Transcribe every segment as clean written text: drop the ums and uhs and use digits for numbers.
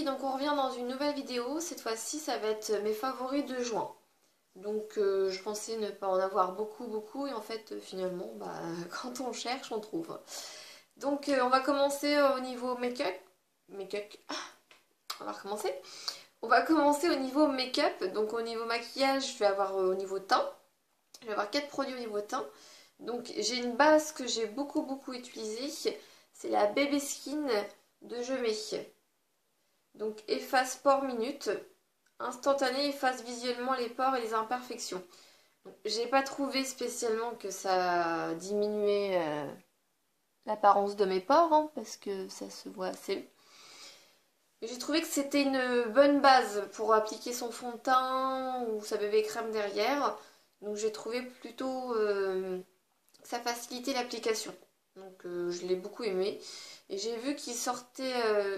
filles, donc on revient dans une nouvelle vidéo. Cette fois-ci, ça va être mes favoris de juin. Donc je pensais ne pas en avoir beaucoup et en fait finalement, quand on cherche, on trouve. Donc on va commencer au niveau make-up. On va recommencer. On va commencer au niveau make-up. Donc au niveau maquillage, je vais avoir au niveau teint. Je vais avoir 4 produits au niveau teint. Donc j'ai une base que j'ai beaucoup utilisée. C'est la Baby Skin de Jemé. Donc efface pores minute. Instantané, efface visuellement les pores et les imperfections. J'ai pas trouvé spécialement que ça diminuait l'apparence de mes pores, hein, parce que ça se voit assez. J'ai trouvé que c'était une bonne base pour appliquer son fond de teint ou sa bébé crème derrière. Donc j'ai trouvé plutôt que ça facilitait l'application. Donc je l'ai beaucoup aimé. Et j'ai vu qu'il sortait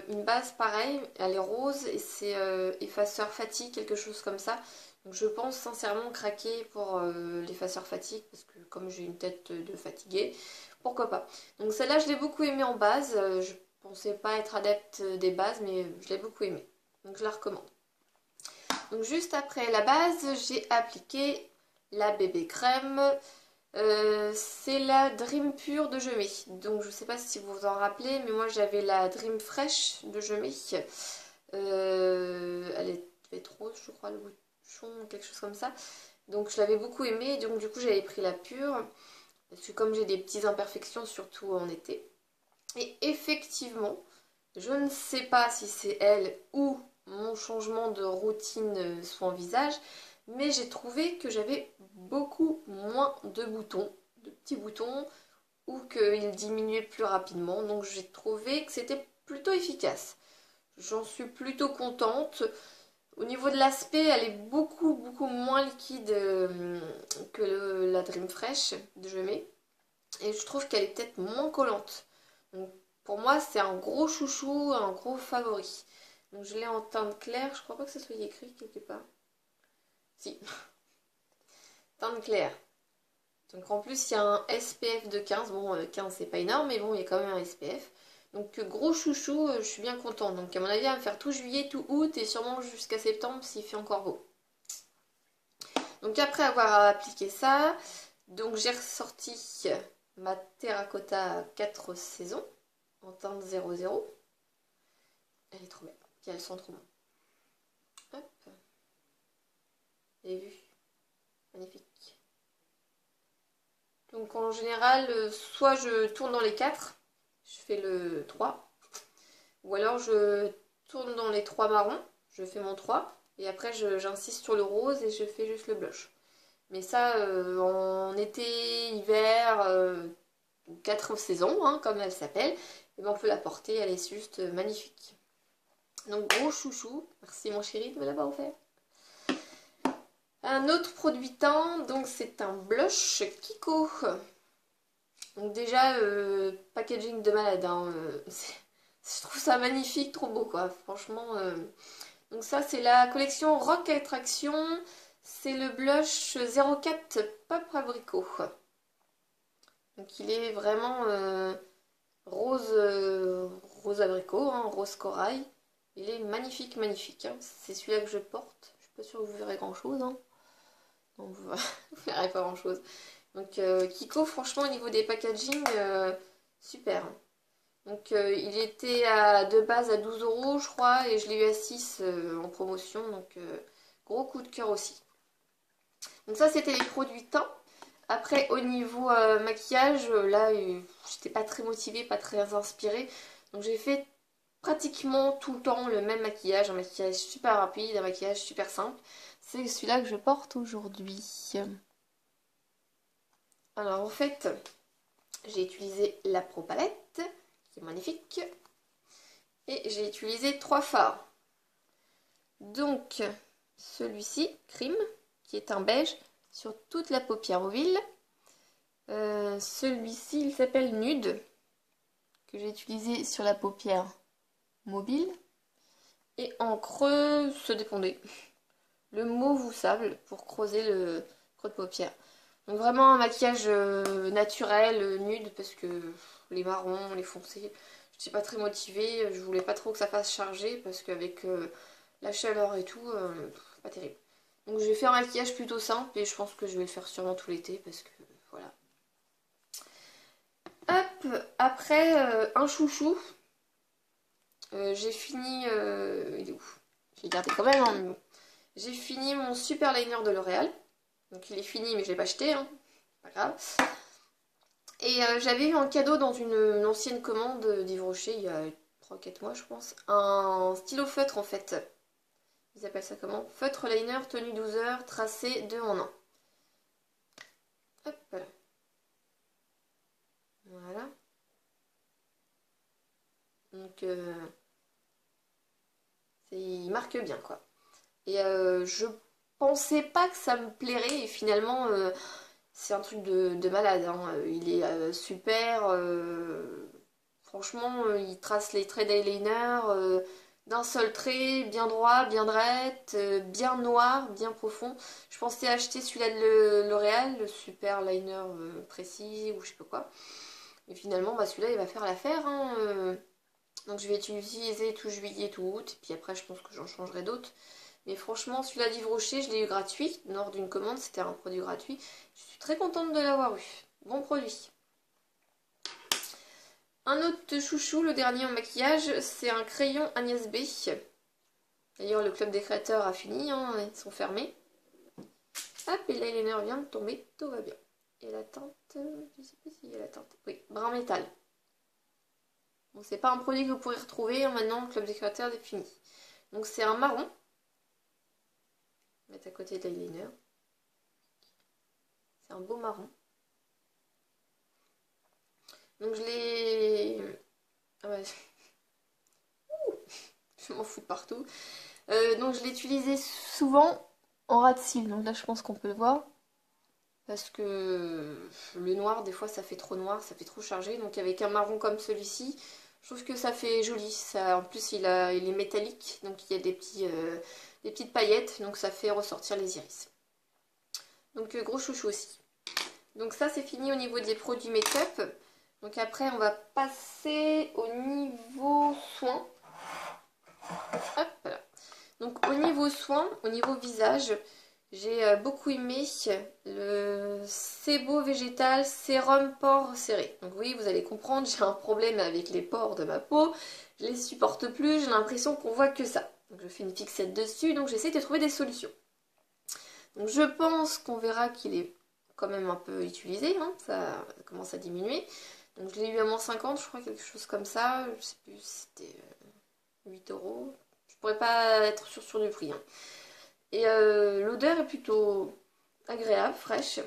une base pareille, elle est rose et c'est effaceur fatigue, quelque chose comme ça. Donc je pense sincèrement craquer pour l'effaceur fatigue parce que comme j'ai une tête de fatiguée, pourquoi pas. Donc celle-là je l'ai beaucoup aimée en base, je pensais pas être adepte des bases mais je l'ai beaucoup aimée. Donc je la recommande. Donc juste après la base, j'ai appliqué la bébé crème. C'est la Dream Pure de Jemé. Donc je sais pas si vous vous en rappelez, mais moi j'avais la Dream Fresh de Jemé. Elle est rose, je crois, le bouchon, quelque chose comme ça. Donc je l'avais beaucoup aimée, donc du coup j'avais pris la pure. Parce que comme j'ai des petites imperfections, surtout en été. Et effectivement, je ne sais pas si c'est elle ou mon changement de routine sur mon visage, mais j'ai trouvé que j'avais beaucoup moins de boutons, de petits boutons, ou qu'ils diminuaient plus rapidement. Donc j'ai trouvé que c'était plutôt efficace. J'en suis plutôt contente. Au niveau de l'aspect, elle est beaucoup moins liquide que la Dream Fresh de Jemé. Et je trouve qu'elle est peut-être moins collante. Donc pour moi, c'est un gros chouchou, un gros favori. Donc je l'ai en teinte claire, je crois pas que ça soit écrit quelque part. Si, teinte claire. Donc en plus il y a un SPF de 15, bon 15 c'est pas énorme mais bon il y a quand même un SPF. Donc gros chouchou, je suis bien contente. Donc à mon avis elle va me faire tout juillet, tout août et sûrement jusqu'à septembre s'il fait encore beau. Donc après avoir appliqué ça, donc j'ai ressorti ma Terracotta 4 saisons en teinte 00. Elle est trop belle, puis elles sont trop bonnes. Hop. Vous avez vu? Magnifique. Donc en général, soit je tourne dans les 4, je fais le 3, ou alors je tourne dans les 3 marrons, je fais mon 3, et après j'insiste sur le rose et je fais juste le blush. Mais ça, en été, hiver, 4 saisons, hein, comme elle s'appelle, et ben on peut la porter, elle est juste magnifique. Donc gros chouchou, merci mon chéri de me l'avoir offert. Un autre produit teint, donc c'est un blush Kiko. Donc déjà, packaging de malade, hein, je trouve ça magnifique, trop beau quoi, franchement. Donc ça c'est la collection Rock Attraction, c'est le blush 04 Pop Abricot. Donc il est vraiment rose, rose abricot, hein, rose corail. Il est magnifique, hein. C'est celui-là que je porte. Je suis pas sûre que vous verrez grand chose, hein. Donc vous verrez pas grand chose. Donc Kiko, franchement au niveau des packaging, super. Donc il était de base à 12 € je crois et je l'ai eu à 6 en promotion. Donc gros coup de cœur aussi. Donc ça c'était les produits teint. Après au niveau maquillage, là j'étais pas très motivée, pas très inspirée. Donc j'ai fait pratiquement tout le temps le même maquillage. Un maquillage super rapide, un maquillage super simple. C'est celui-là que je porte aujourd'hui. Alors en fait, j'ai utilisé la Pro Palette, qui est magnifique. Et j'ai utilisé 3 fards. Donc, celui-ci, Crime, qui est un beige, sur toute la paupière ovale. Celui-ci, il s'appelle Nude, que j'ai utilisé sur la paupière mobile. Et en creux, se dépendait. Le mauve ou sable, pour creuser le creux de paupière. Donc vraiment un maquillage naturel, nude, parce que les marrons, les foncés, j'étais pas très motivée, je voulais pas trop que ça fasse charger parce qu'avec la chaleur et tout, pas terrible. Donc je vais faire un maquillage plutôt simple et je pense que je vais le faire sûrement tout l'été parce que voilà. Hop, après un chouchou, j'ai fini, il est où? J'ai gardé quand même, hein, mais bon. J'ai fini mon super liner de L'Oréal. Donc il est fini mais je l'ai pas acheté, hein. Pas grave. Et j'avais eu en cadeau dans une ancienne commande d'Yves Rocher il y a 3-4 mois je pense, un stylo feutre en fait. Ils appellent ça comment? Feutre liner, tenue 12 heures, tracé 2 en 1. Hop là. Voilà. Donc il marque bien quoi. Et je pensais pas que ça me plairait et finalement c'est un truc de malade, hein. Il est super. Franchement, il trace les traits d'eyeliner d'un seul trait, bien droit, bien droite, bien noir, bien profond. Je pensais acheter celui-là de L'Oréal, le super liner précis ou je sais pas quoi. Et finalement, bah, celui-là, il va faire l'affaire, hein. Donc je vais utiliser tout juillet, tout août. Et puis après, je pense que j'en changerai d'autres. Mais franchement, celui-là d'Yves Rocher, je l'ai eu gratuit. Lors d'une commande, c'était un produit gratuit. Je suis très contente de l'avoir eu. Bon produit. Un autre chouchou, le dernier en maquillage, c'est un crayon Agnès B. D'ailleurs, le club des créateurs a fini, hein, ils sont fermés. Hop, et l'eyeliner vient de tomber, tout va bien. Et la teinte, je sais pas s'il y a la teinte. Oui, brun métal. Bon, c'est pas un produit que vous pourrez retrouver, hein, maintenant, le club des créateurs est fini. Donc c'est un marron. Mettre à côté de l'eyeliner. C'est un beau marron. Donc je l'ai... Ah ouais. Je m'en fous de partout. Donc je l'ai utilisé souvent en ras de cils. Donc là je pense qu'on peut le voir. Parce que le noir, des fois ça fait trop noir, ça fait trop chargé. Donc avec un marron comme celui-ci, je trouve que ça fait joli. Ça, en plus il est métallique, donc il y a des petites paillettes. Donc ça fait ressortir les iris. Donc gros chouchou aussi. Donc ça c'est fini au niveau des produits make-up. Donc après on va passer au niveau soins. Hop là. Donc au niveau soins, au niveau visage, j'ai beaucoup aimé le Sebo végétal sérum pores serrés. Donc oui, vous allez comprendre, j'ai un problème avec les pores de ma peau. Je les supporte plus, j'ai l'impression qu'on voit que ça. Donc je fais une fixette dessus, donc j'essaie de trouver des solutions. Donc je pense qu'on verra qu'il est quand même un peu utilisé, hein, ça commence à diminuer. Donc je l'ai eu à moins 50, je crois, quelque chose comme ça. Je sais plus si c'était 8 euros. Je pourrais pas être sûre du prix, hein. Et l'odeur est plutôt agréable, fraîche.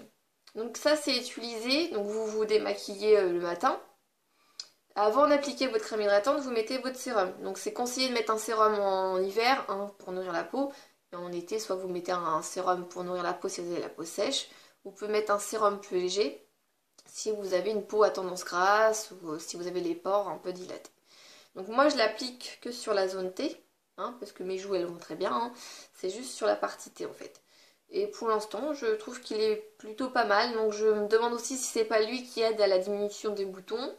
Donc ça c'est utilisé, donc vous vous démaquillez le matin. Avant d'appliquer votre crème hydratante, vous mettez votre sérum. Donc c'est conseillé de mettre un sérum en hiver, hein, pour nourrir la peau. Et en été, soit vous mettez un sérum pour nourrir la peau si vous avez la peau sèche. Vous pouvez mettre un sérum plus léger si vous avez une peau à tendance grasse ou si vous avez les pores un peu dilatés. Donc moi je l'applique que sur la zone T, hein, parce que mes joues elles vont très bien, hein. C'est juste sur la partie T en fait. Et pour l'instant je trouve qu'il est plutôt pas mal, donc je me demande aussi si c'est pas lui qui aide à la diminution des boutons,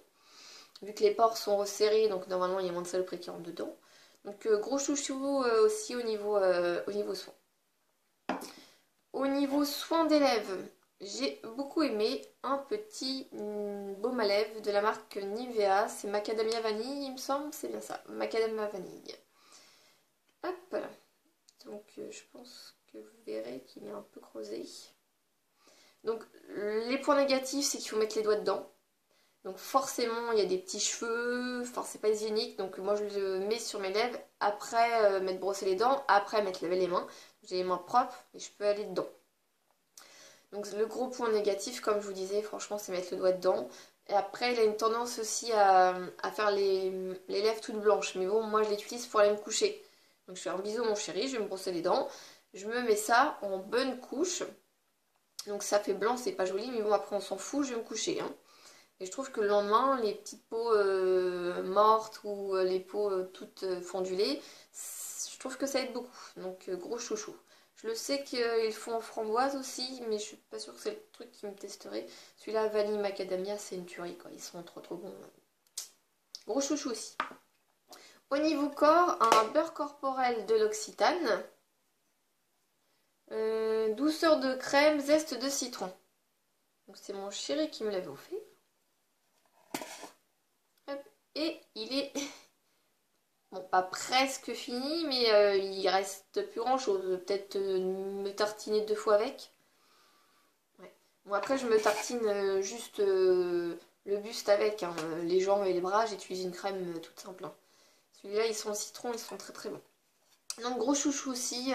vu que les pores sont resserrés, donc normalement il y a moins de saloperie qui rentre dedans. Donc gros chouchou aussi au niveau soin. Au niveau soin des lèvres, j'ai beaucoup aimé un petit baume à lèvres de la marque Nivea. C'est Macadamia Vanille, il me semble. C'est bien ça, Macadamia Vanille. Hop là. Donc je pense que vous verrez qu'il est un peu creusé. Donc les points négatifs, c'est qu'il faut mettre les doigts dedans. Donc forcément, il y a des petits cheveux. Enfin, c'est pas hygiénique. Donc moi, je le mets sur mes lèvres. Après, m'être brossé les dents. Après, m'être lavé les mains. J'ai les mains propres et je peux aller dedans. Donc le gros point négatif, comme je vous disais, franchement, c'est mettre le doigt dedans. Et après, il a une tendance aussi à faire les lèvres toutes blanches. Mais bon, moi, je l'utilise pour aller me coucher. Donc je fais un bisou, mon chéri, je vais me brosser les dents. Je me mets ça en bonne couche. Donc ça fait blanc, c'est pas joli, mais bon, après, on s'en fout, je vais me coucher, hein. Et je trouve que le lendemain, les petites peaux mortes ou les peaux toutes fondulées, je trouve que ça aide beaucoup. Donc gros chouchou. Je le sais qu'ils font en framboise aussi, mais je suis pas sûre que c'est le truc qui me testerait. Celui-là, vanille macadamia, c'est une tuerie quoi. Ils sont trop bons. Gros chouchou aussi. Au niveau corps, un beurre corporel de l'Occitane. Douceur de crème, zeste de citron. Donc c'est mon chéri qui me l'avait offert. Hop. Et il est... Bon, pas presque fini, mais il reste plus grand chose. Peut-être me tartiner 2 fois avec. Ouais. Bon, après, je me tartine juste le buste avec. Hein. Les jambes et les bras, j'utilise une crème toute simple. Hein. Celui-là, ils sont au citron, ils sont très très bons. Donc, gros chouchou aussi.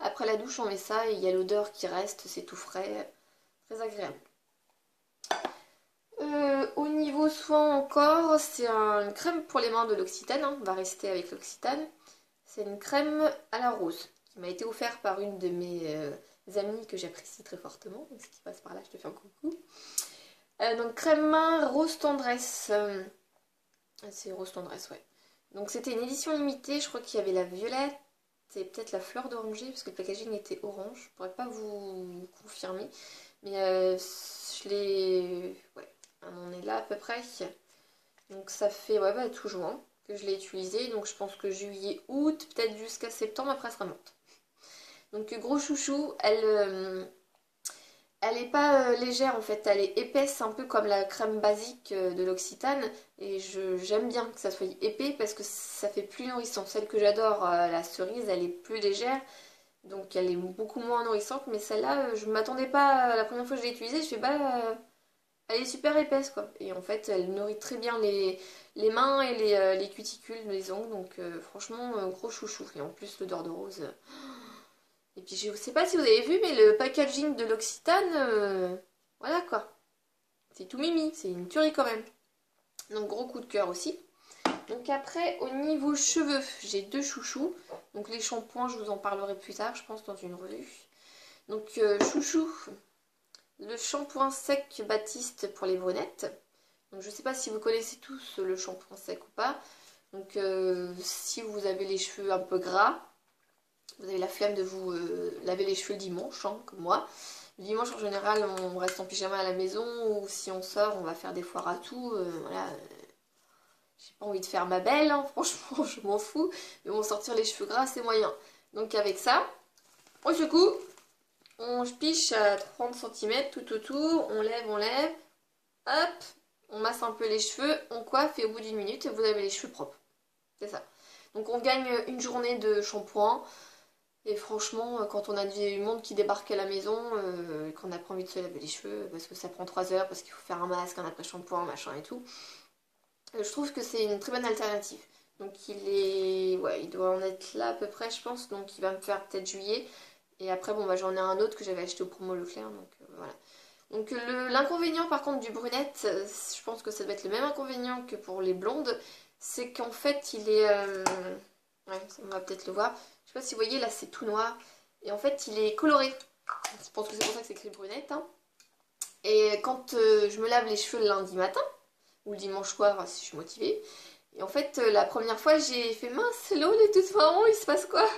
Après la douche, on met ça et il y a l'odeur qui reste. C'est tout frais. Très agréable. Au niveau soin encore, c'est une crème pour les mains de l'Occitane, hein. On va rester avec l'Occitane. C'est une crème à la rose qui m'a été offerte par une de mes amies que j'apprécie très fortement. Donc, si tu passes par là, je te fais un coucou. Donc crème main rose tendresse. C'est rose tendresse, ouais. Donc c'était une édition limitée, je crois qu'il y avait la violette et peut-être la fleur d'oranger parce que le packaging était orange. Je pourrais pas vous confirmer. Mais je l'ai... Ouais. On est là à peu près. Donc ça fait ouais, tout juin que je l'ai utilisé. Donc je pense que juillet, août, peut-être jusqu'à septembre, après elle sera morte. Donc gros chouchou, elle est pas légère en fait, elle est épaisse, un peu comme la crème basique de l'Occitane. Et j'aime bien que ça soit épais parce que ça fait plus nourrissant. Celle que j'adore, la cerise, elle est plus légère. Donc elle est beaucoup moins nourrissante. Mais celle-là, je m'attendais pas, la première fois que je l'ai utilisée, je fais bah... Elle est super épaisse quoi. Et en fait, elle nourrit très bien les mains et les cuticules, les ongles. Donc franchement, gros chouchou. Et en plus, l'odeur de rose. Et puis je sais pas si vous avez vu, mais le packaging de l'Occitane, voilà quoi. C'est tout mimi, c'est une tuerie quand même. Donc gros coup de cœur aussi. Donc après, au niveau cheveux, j'ai 2 chouchous. Donc les shampoings, je vous en parlerai plus tard, je pense, dans une revue. Donc chouchou. Le shampoing sec Baptiste pour les brunettes. Donc je ne sais pas si vous connaissez tous le shampoing sec ou pas. Donc si vous avez les cheveux un peu gras, vous avez la flemme de vous laver les cheveux le dimanche, hein, comme moi. Le dimanche en général on reste en pyjama à la maison ou si on sort on va faire des foires à tout. Voilà. J'ai pas envie de faire ma belle, hein, franchement je m'en fous. Mais bon, sortir les cheveux gras c'est moyen. Donc avec ça, on secoue. On piche à 30 cm tout autour, on lève, hop, on masse un peu les cheveux, on coiffe et au bout d'1 minute, vous avez les cheveux propres. C'est ça. Donc on gagne une journée de shampoing et franchement, quand on a du monde qui débarque à la maison, qu'on n'a pas envie de se laver les cheveux, parce que ça prend 3 heures, parce qu'il faut faire un masque, un après-shampoing, machin et tout, je trouve que c'est une très bonne alternative. Donc ouais, il doit en être là à peu près, je pense, donc il va me faire peut-être juillet. Et après, bon, bah, j'en ai un autre que j'avais acheté au promo Leclerc, donc voilà. Donc l'inconvénient par contre du brunette, je pense que ça doit être le même inconvénient que pour les blondes, c'est qu'en fait il est... Ouais, on va peut-être le voir. Je sais pas si vous voyez, là c'est tout noir. Et en fait il est coloré. Je pense que c'est pour ça que c'est écrit brunette. Hein. Et quand je me lave les cheveux le lundi matin, ou le dimanche soir si je suis motivée, et en fait la première fois j'ai fait mince, l'eau elle est toute marron, il se passe quoi?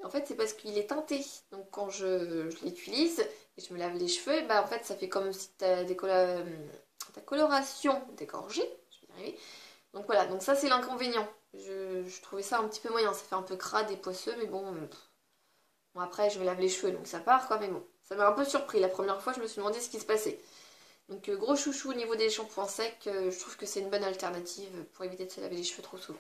En fait, c'est parce qu'il est teinté. Donc, quand je l'utilise et je me lave les cheveux, bah, en fait, ça fait comme si ta coloration dégorgée. Je vais y arriver. Donc, voilà. Donc, ça, c'est l'inconvénient. Je trouvais ça un petit peu moyen. Ça fait un peu crade et poisseux, mais bon. Bon, après, je me lave les cheveux, donc ça part, quoi. Mais bon, ça m'a un peu surpris. La première fois, je me suis demandé ce qui se passait. Donc, gros chouchou au niveau des shampoings secs. Je trouve que c'est une bonne alternative pour éviter de se laver les cheveux trop souvent.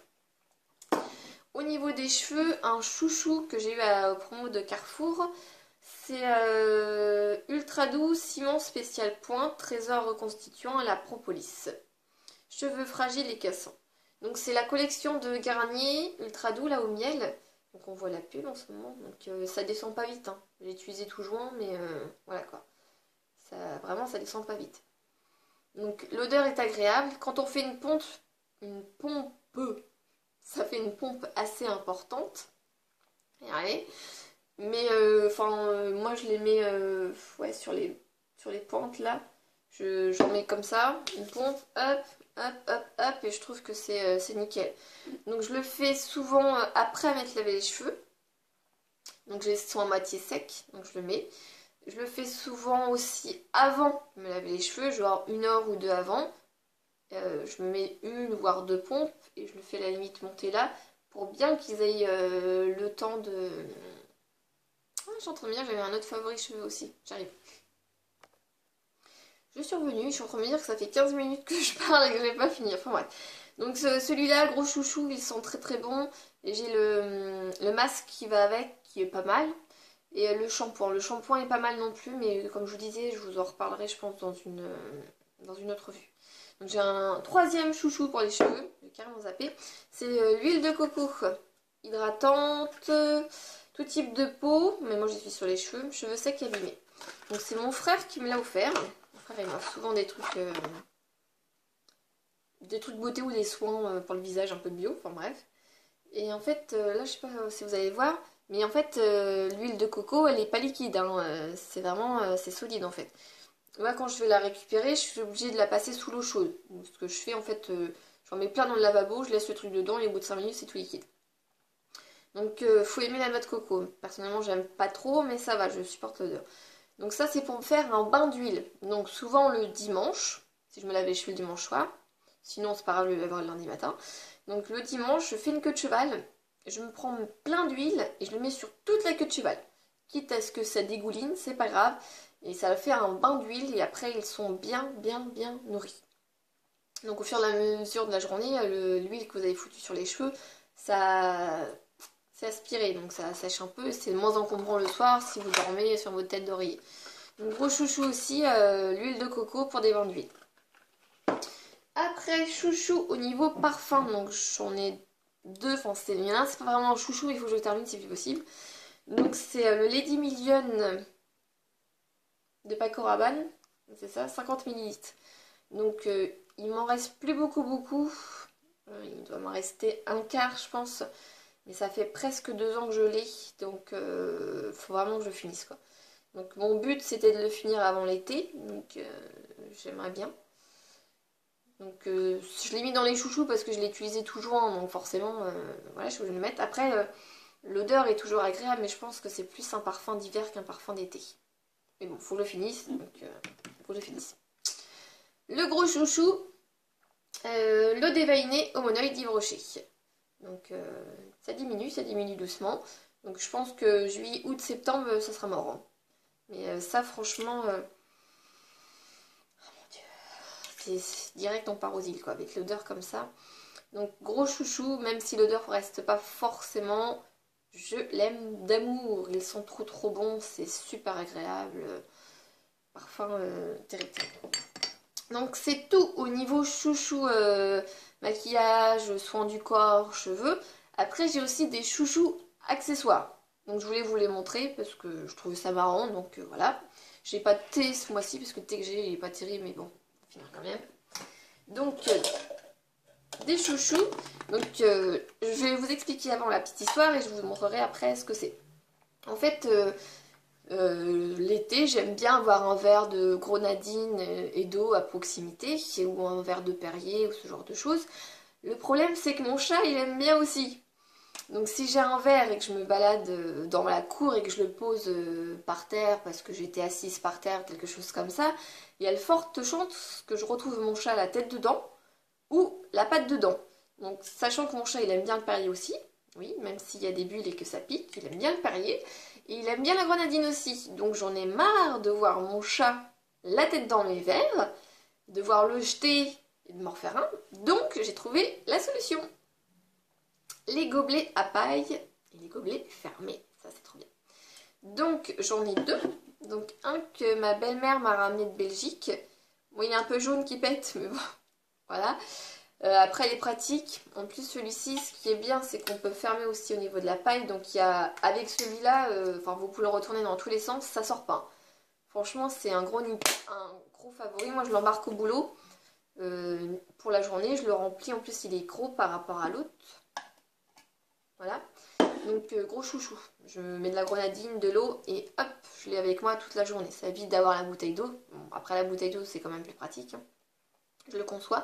Au niveau des cheveux, un chouchou que j'ai eu au promo de Carrefour, c'est Ultra Doux Ciment Spécial Point, Trésor reconstituant à la propolis. Cheveux fragiles et cassants. Donc c'est la collection de Garnier Ultra Doux là au miel. Donc on voit la pub en ce moment, donc ça descend pas vite. Hein. J'ai utilisé tout juin, mais voilà quoi. Vraiment ça descend pas vite. Donc l'odeur est agréable. Quand on fait une pompe, ça fait une pompe assez importante. Ouais. Mais moi je les mets ouais, sur les pointes là. J'en mets comme ça, une pompe, hop, hop, hop, hop, et je trouve que c'est nickel. Donc je le fais souvent après m'être lavé les cheveux. Donc ils sont à moitié secs, donc je le mets. Je le fais souvent aussi avant de me laver les cheveux, genre 1 heure ou 2 avant. je me mets une voire deux pompes et je le fais à la limite monter là pour bien qu'ils aient le temps de... Ah, je suis en train de me dire, j'avais un autre favori cheveux aussi, j'arrive. Je suis revenue, je suis en train de me dire que ça fait 15 minutes que je parle et que je vais pas finir, enfin bref. Donc celui-là, gros chouchou, il sent très très bon. Et j'ai le masque qui va avec, qui est pas mal. Et le shampoing. Le shampoing est pas mal non plus, mais comme je vous disais, je vous en reparlerai, je pense, dans une autre vue. Donc j'ai un troisième chouchou pour les cheveux, j'ai carrément zappé. C'est l'huile de coco hydratante, tout type de peau, mais moi je suis sur les cheveux secs et abîmés. Donc c'est mon frère qui me l'a offert. Mon frère il m'offre souvent des trucs beauté ou des soins pour le visage un peu bio, enfin bref. Et en fait, là je sais pas si vous allez voir, mais en fait l'huile de coco elle est pas liquide, hein, c'est vraiment c'est solide en fait. Moi quand je vais la récupérer, je suis obligée de la passer sous l'eau chaude. Donc, ce que je fais en fait, j'en mets plein dans le lavabo, je laisse le truc dedans et au bout de 5 minutes c'est tout liquide. Donc faut aimer la noix de coco. Personnellement j'aime pas trop mais ça va, je supporte l'odeur. Donc ça c'est pour me faire un bain d'huile. Donc souvent le dimanche, si je me lave les cheveux le dimanche soir, sinon c'est pas grave, je vais laver le lundi matin. Donc le dimanche je fais une queue de cheval, je me prends plein d'huile et je le mets sur toute la queue de cheval. Quitte à ce que ça dégouline, c'est pas grave. Et ça va faire un bain d'huile et après ils sont bien nourris. Donc au fur et à mesure de la journée, l'huile que vous avez foutue sur les cheveux, ça c'est aspiré, donc ça sèche un peu. C'est moins encombrant le soir si vous dormez sur votre tête d'oreiller. Donc gros chouchou aussi, l'huile de coco pour des bains d'huile. Après chouchou au niveau parfum, donc j'en ai deux, enfin il y en a un c'est pas vraiment un chouchou, il faut que je le termine si c'est possible. Donc c'est le Lady Million de Paco Rabanne, c'est ça, 50 ml. Donc il m'en reste plus beaucoup. Il doit m'en rester un quart je pense. Mais ça fait presque 2 ans que je l'ai, donc faut vraiment que je finisse quoi. Donc mon but c'était de le finir avant l'été, donc j'aimerais bien. Donc je l'ai mis dans les chouchous parce que je l'ai utilisé tout juin, donc forcément voilà, je vais le mettre. Après l'odeur est toujours agréable, mais je pense que c'est plus un parfum d'hiver qu'un parfum d'été. Mais bon, faut que je le finisse, donc faut que je finisse. Le gros chouchou, l'eau déveinée au monoï d'Yves Rocher. Donc ça diminue doucement. Donc je pense que juillet, août, septembre, ça sera mort. Hein. Mais ça franchement, oh mon dieu, c'est direct on part aux îles quoi, avec l'odeur comme ça. Donc gros chouchou, même si l'odeur ne reste pas forcément, je l'aime d'amour. Ils sont trop bons, c'est super agréable. Parfum terrible. Donc c'est tout au niveau chouchou, maquillage, soins du corps, cheveux. Après j'ai aussi des chouchous accessoires. Donc je voulais vous les montrer parce que je trouvais ça marrant. Donc voilà. J'ai pas de thé ce mois-ci parce que le thé que j'ai il est pas terrible mais bon, on va finir quand même. Donc des chouchous. Donc je vais vous expliquer avant la petite histoire et je vous montrerai après ce que c'est. En fait... l'été, j'aime bien avoir un verre de grenadine et d'eau à proximité, ou un verre de Perrier ou ce genre de choses. Le problème, c'est que mon chat, il aime bien aussi. Donc si j'ai un verre et que je me balade dans la cour et que je le pose par terre parce que j'étais assise par terre, quelque chose comme ça, il y a de fortes chances que je retrouve mon chat la tête dedans ou la patte dedans. Donc sachant que mon chat, il aime bien le Perrier aussi, oui, même s'il y a des bulles et que ça pique, il aime bien le Perrier. Et il aime bien la grenadine aussi. Donc j'en ai marre de voir mon chat la tête dans mes verres, de voir le jeter et de m'en refaire un. Donc j'ai trouvé la solution. Les gobelets à paille et les gobelets fermés. Ça c'est trop bien. Donc j'en ai deux. Donc un que ma belle-mère m'a ramené de Belgique. Bon il est un peu jaune qui pète, mais bon, voilà. Après il est pratique. En plus celui-ci, ce qui est bien, c'est qu'on peut fermer aussi au niveau de la paille. Donc il y a, avec celui-là, enfin vous pouvez le retourner dans tous les sens, ça sort pas. Franchement c'est un gros favori. Moi je l'embarque au boulot pour la journée. Je le remplis, en plus il est gros par rapport à l'autre. Voilà. Donc gros chouchou. Je mets de la grenadine, de l'eau et hop, je l'ai avec moi toute la journée. Ça évite d'avoir la bouteille d'eau. Bon, après la bouteille d'eau c'est quand même plus pratique. Hein. Je le conçois.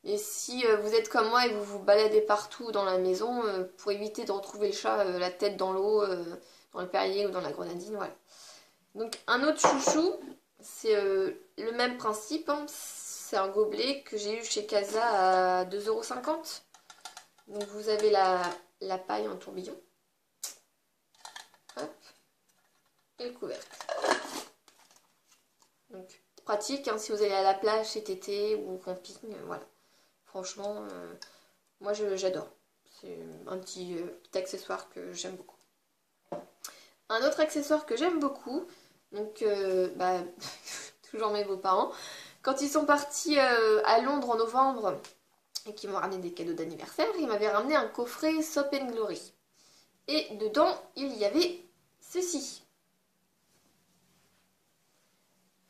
Et si vous êtes comme moi et vous vous baladez partout dans la maison, pour éviter de retrouver le chat la tête dans l'eau, dans le Perrier ou dans la grenadine, voilà. Donc un autre chouchou, c'est le même principe, hein. c'est un gobelet que j'ai eu chez Casa à 2,50 €. Donc vous avez la paille en tourbillon. Hop. Et le couvercle. Donc pratique hein, si vous allez à la plage cet été ou au camping. Voilà. Franchement, moi j'adore. C'est un petit accessoire que j'aime beaucoup. Un autre accessoire que j'aime beaucoup, donc toujours mes beaux-parents, quand ils sont partis à Londres en novembre et qu'ils m'ont ramené des cadeaux d'anniversaire, ils m'avaient ramené un coffret Soap & Glory. Et dedans, il y avait ceci.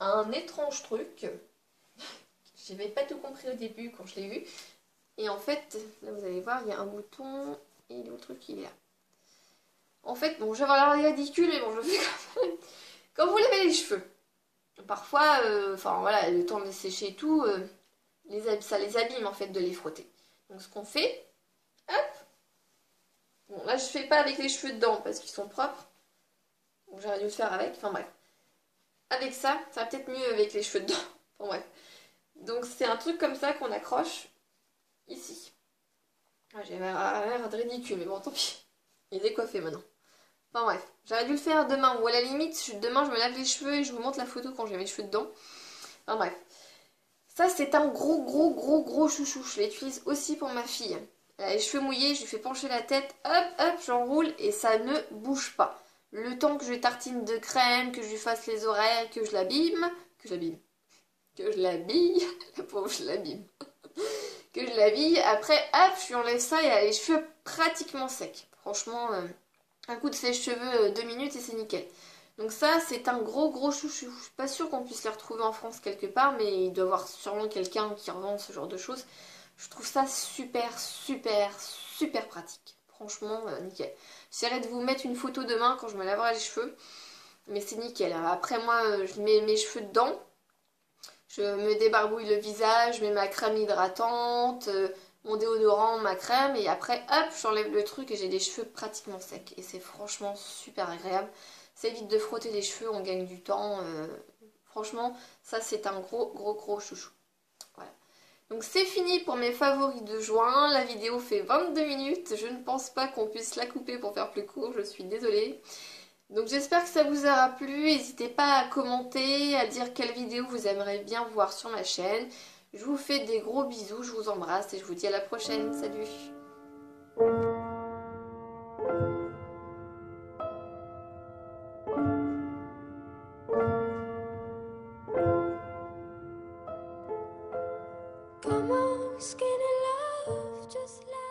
Un étrange truc. J'avais pas tout compris au début quand je l'ai vu. Et en fait, là vous allez voir, il y a un bouton et le truc il est là. En fait, bon, je vais avoir l'air ridicule, mais bon, je le fais quand même. Quand vous lavez les cheveux, parfois, enfin voilà, le temps de les sécher et tout, ça les abîme en fait de les frotter. Donc ce qu'on fait, hop. Bon, là je fais pas avec les cheveux dedans parce qu'ils sont propres. Donc j'aurais dû le faire avec, enfin bref. Avec ça, ça va peut-être mieux avec les cheveux dedans. Enfin bref. Donc c'est un truc comme ça qu'on accroche ici. J'ai l'air de ridicule, mais bon, tant pis. Il est décoiffé maintenant. Enfin bref, j'aurais dû le faire demain, ou à la limite, demain je me lave les cheveux et je vous montre la photo quand j'ai mes cheveux dedans. Enfin bref. Ça c'est un gros chouchou, je l'utilise aussi pour ma fille. Elle a les cheveux mouillés, je lui fais pencher la tête, hop, j'enroule et ça ne bouge pas. Le temps que je tartine de crème, que je lui fasse les oreilles, que je l'abîme, que je l'habille, la pauvre je l'abîme, que je l'habille, après hop, je lui enlève ça et elle a les cheveux pratiquement secs. Franchement, un coup de sèche-cheveux 2 minutes et c'est nickel. Donc ça, c'est un gros chouchou. Je suis pas sûre qu'on puisse les retrouver en France quelque part, mais il doit y avoir sûrement quelqu'un qui revend ce genre de choses. Je trouve ça super pratique. Franchement, nickel. J'essaierai de vous mettre une photo demain quand je me laverai les cheveux. Mais c'est nickel. Après moi, je mets mes cheveux dedans. Je me débarbouille le visage, je mets ma crème hydratante, mon déodorant, ma crème. Et après, hop, j'enlève le truc et j'ai les cheveux pratiquement secs. Et c'est franchement super agréable. Ça évite de frotter les cheveux, on gagne du temps. Franchement, ça c'est un gros chouchou. Voilà. Donc c'est fini pour mes favoris de juin. La vidéo fait 22 minutes. Je ne pense pas qu'on puisse la couper pour faire plus court. Je suis désolée. Donc j'espère que ça vous aura plu. N'hésitez pas à commenter, à dire quelle vidéo vous aimeriez bien voir sur ma chaîne. Je vous fais des gros bisous. Je vous embrasse et je vous dis à la prochaine. Salut! Come on, skinny love, just like